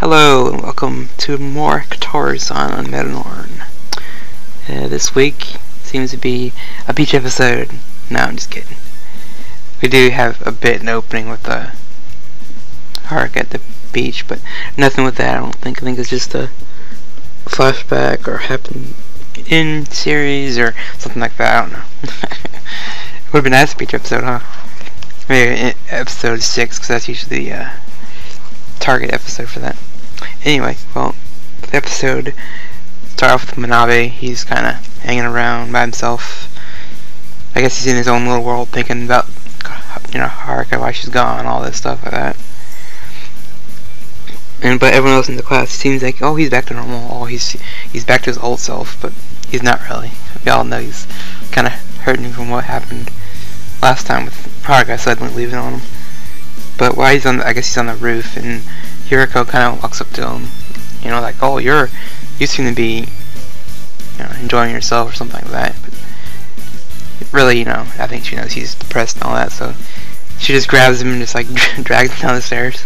Hello and welcome to more Kotura-san on Metanorn. This week seems to be a beach episode. No, I'm just kidding. We do have a bit in opening with the Haruka at the beach, but nothing with that. I don't think. I think it's just a flashback or happened in series or something like that. I don't know. It would have been a nice beach episode, huh? Maybe episode 6, because that's usually the target episode for that. Anyway, well, the episode starts off with Manabe. He's kind of hanging around by himself. I guess he's in his own little world, thinking about, Haruka, why she's gone, all this stuff like that. But everyone else in the class seems like, oh, he's back to normal. Oh, he's back to his old self, but he's not really. We all know he's kind of hurting from what happened last time with Haruka suddenly leaving on him. But while he's I guess he's on the roof, and Yuriko kind of walks up to him, like, oh, you seem to be, enjoying yourself or something like that. But really, I think she knows he's depressed and all that, so she just grabs him and just like drags him down the stairs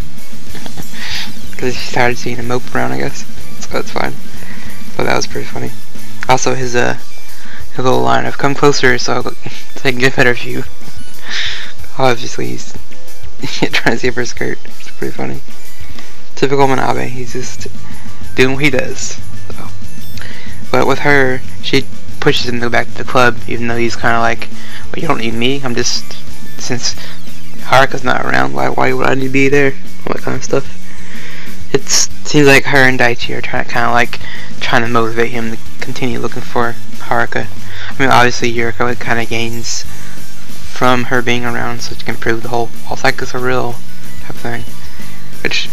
because she started seeing him mope around, I guess. So that's fine. But that was pretty funny. Also, his little line of "come closer so I can get a better view." Obviously, he's trying to save her skirt. It's pretty funny. Typical Manabe. He's just doing what he does. So. But with her, she pushes him to go back to the club, even though he's kind of like, well, you don't need me. Since Haruka's not around, why would I need to be there? All that kind of stuff. It seems like her and Daichi are trying to motivate him to continue looking for Haruka. I mean, obviously Yuriko kind of gains from her being around, so she can prove the whole all psychics are real type of thing, which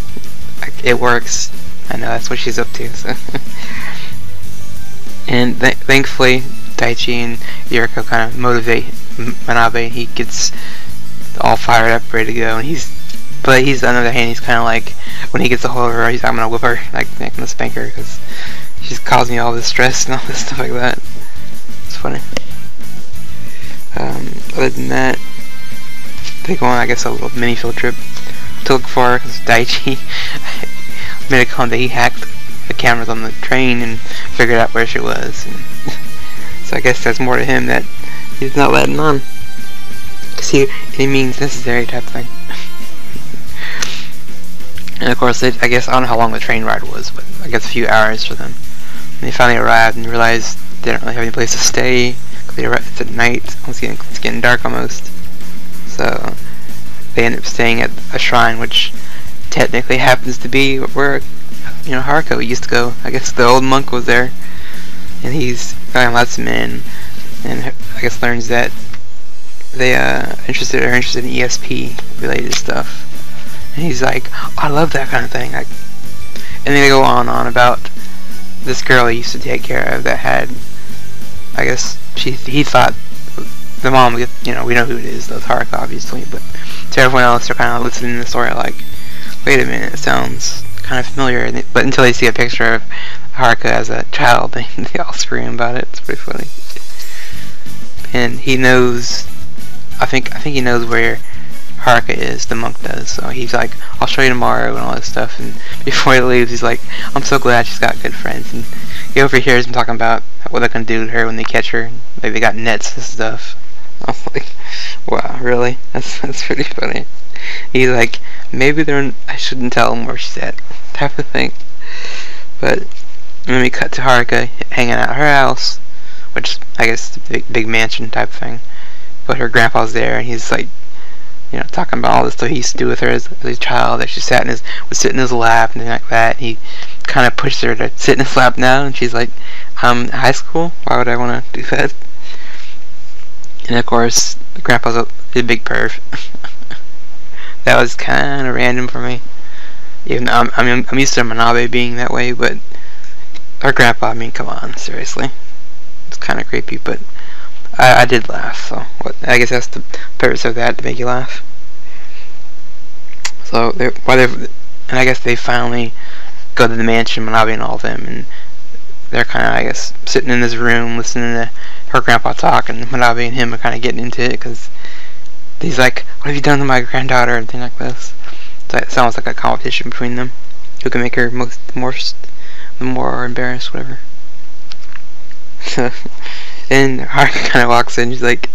it works. I know that's what she's up to. So. And thankfully, Daichi and Yuriko kind of motivate Manabe. He gets all fired up, ready to go, and but on the other hand, he's kind of like, when he gets a hold of her, I'm gonna whip her, like I'm gonna spank her, because she's causing me all this stress and all this stuff like that. It's funny. Other than that, they go on, I guess, a little mini field trip to look for her, because Daichi made a comment that he hacked the cameras on the train and figured out where she was. And so I guess that's more to him that he's not letting on. Because he means necessary type of thing. And of course, I guess, I don't know how long the train ride was, but I guess a few hours for them. And they finally arrived and realized they don't really have any place to stay. It's at night. It's getting dark almost. So they end up staying at a shrine, which technically happens to be where Haruka used to go. I guess the old monk was there, and he's kind of lets him in, and I guess learns that they are interested in ESP related stuff. And he's like, oh, I love that kind of thing. And then they go on and on about this girl he used to take care of that had, I guess he thought the mom would get, we know who it is, that's Haruka obviously, but to everyone else they're kind of listening to the story like, wait a minute, it sounds kind of familiar, but until they see a picture of Haruka as a child, they all scream about it. It's pretty funny. And he knows, I think he knows where Haruka is, the monk does, so he's like, I'll show you tomorrow and all this stuff, and before he leaves he's like, I'm so glad she's got good friends, and he overhears him talking about what they're gonna do to her when they catch her, like they got nets and stuff. I was like, wow, really? That's pretty funny. He's like, maybe I shouldn't tell him where she's at, type of thing. But then we cut to Haruka hanging out at her house, which I guess is a big mansion type thing, but her grandpa's there, and he's like, talking about all this stuff he used to do with her as a child, that she would sit in his lap and things like that. He kind of pushed her to sit in his lap now, and she's like, in high school? Why would I want to do that? And of course, the grandpa's a big perv. That was kind of random for me. Even though I'm used to Manabe being that way, but her grandpa, come on, seriously. It's kind of creepy, but I did laugh, so I guess that's the purpose of that, to make you laugh. So and I guess they finally go to the mansion, Manabe and all of them, and they're kind of, I guess, sitting in this room listening to her grandpa talk, and Manabe and him are kind of getting into it, because he's like, what have you done to my granddaughter, and things like this. So it sounds like a competition between them. who can make her more embarrassed, whatever. And Haruka kind of walks in, she's like,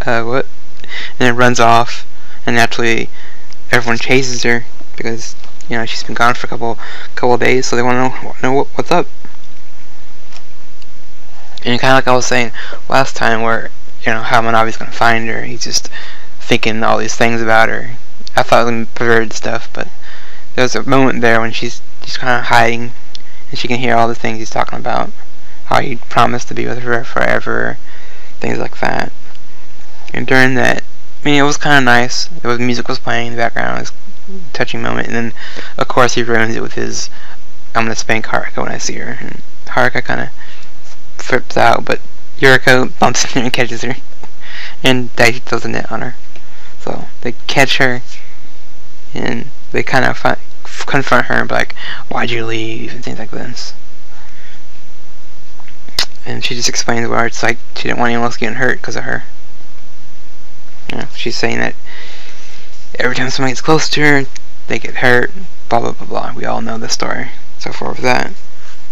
what? And then runs off, and naturally everyone chases her because, you know, she's been gone for a couple of days, so they want to know what's up. And kind of like I was saying last time, where, you know, how Manabe's gonna find her, he's just thinking all these things about her. I thought it was perverted stuff, but there was a moment there when she's kind of hiding, and she can hear all the things he's talking about, how he promised to be with her forever, things like that. And during that, I mean, it was kind of nice. Music was playing in the background. It was a touching moment, and then of course he ruins it with his, "I'm gonna spank Haruka when I see her," and Haruka kind of flips out, but Yuriko bumps into her and catches her, and Daichi throws a net on her. So they catch her, and they kind of confront her and be like, "Why'd you leave?" and things like this. And she just explains where it's like she didn't want anyone else getting hurt because of her. You know, she's saying that every time somebody gets close to her, they get hurt, blah blah blah blah. We all know the story so far with that.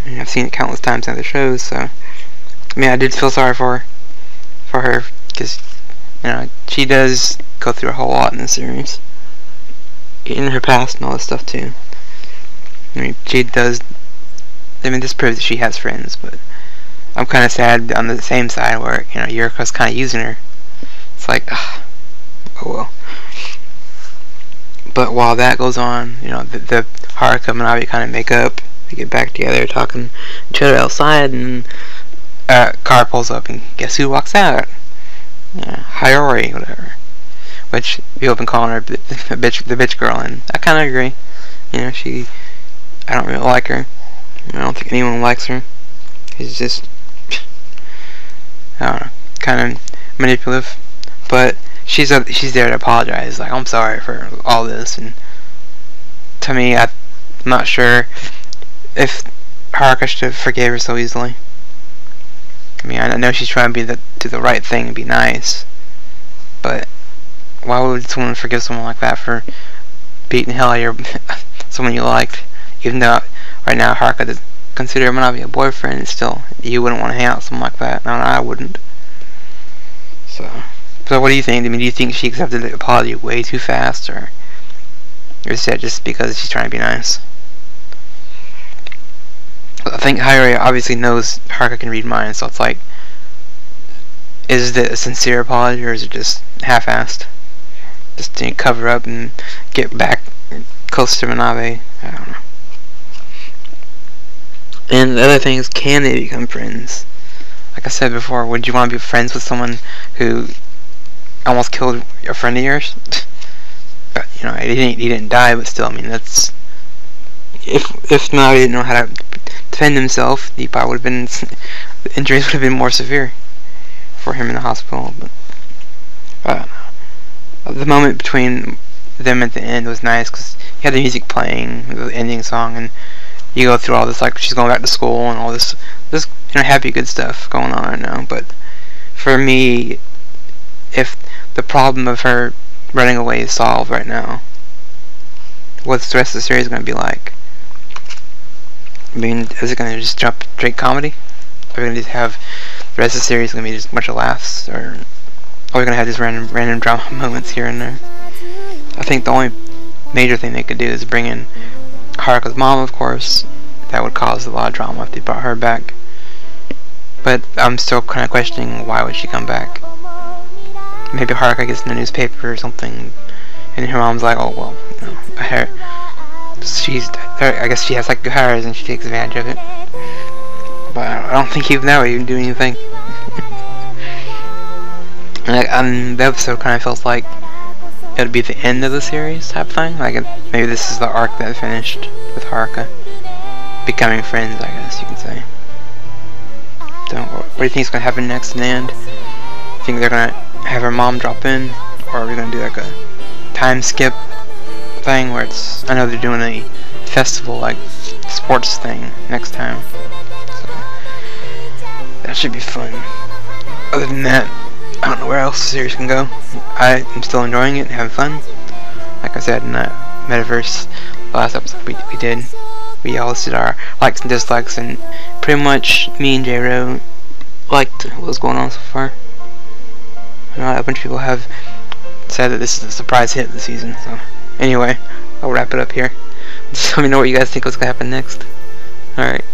And I've seen it countless times in other shows, so I mean, I did feel sorry for her, because, you know, she does go through a whole lot in the series, in her past and all this stuff too. I mean, she does. I mean, this proves that she has friends, but I'm kind of sad on the same side where, you know, Yuriko's kind of using her. It's like, oh well. But while that goes on, you know, the Haruka and Manabe kind of make up. They get back together, talking to each other outside, and car pulls up, and guess who walks out? Hayori, whatever. Which people have been calling her the bitch girl, and I kind of agree. You know, I don't really like her. I don't think anyone likes her. She's just, I don't know, kind of manipulative. But she's there to apologize. Like, I'm sorry for all this, and to me, I'm not sure if Haruka should have forgave her so easily. I mean, I know she's trying to do the right thing and be nice, but why would someone forgive someone like that for beating hell out of someone you liked? Even though right now Haruka does consider Manabe a boyfriend, still, you wouldn't want to hang out with someone like that. No, I wouldn't. So what do you think? I mean, do you think she accepted the apology way too fast, or is that just because she's trying to be nice? I think Hayori obviously knows Haruka can read minds, so it's like, is it a sincere apology, or is it just half-assed? Just to cover up and get back close to Manabe? I don't know. And the other thing is, can they become friends? Like I said before, would you want to be friends with someone who almost killed a friend of yours? You know, he didn't die, but still, I mean, that's, if Manabe didn't know how to defend himself, he probably would have been, the injuries would have been more severe for him in the hospital. But the moment between them at the end was nice, because you had the music playing, the ending song, and you go through all this, like, she's going back to school and all this you know, happy good stuff going on right now. But for me, if the problem of her running away is solved right now, what's the rest of the series going to be like? I mean, is it going to just jump straight comedy? Are we going to just have the rest of the series going to be just a bunch of laughs, or are we going to have just random drama moments here and there? I think the only major thing they could do is bring in Haruka's mom, of course. That would cause a lot of drama if they brought her back. But I'm still kind of questioning, why would she come back? Maybe Haruka gets in the newspaper or something, and her mom's like, oh well, you know, I guess she has like powers and she takes advantage of it. But I don't think even that would even do anything. Like, the episode kind of feels like it would be the end of the series type thing. Like, maybe this is the arc that finished with Haruka becoming friends, I guess you could say. So, what do you think is going to happen next in the end? Think they're going to have her mom drop in, or are we going to do like a time skip thing where it's, I know they're doing a festival, like sports thing next time, so that should be fun. Other than that, I don't know where else the series can go. I'm still enjoying it and having fun. Like I said in that Metaverse last episode we did, we all listed our likes and dislikes, and pretty much me and J-Ro liked what's going on so far. I know a bunch of people have said that this is a surprise hit this season, so anyway, I'll wrap it up here. Just let me know what you guys think was going to happen next. Alright.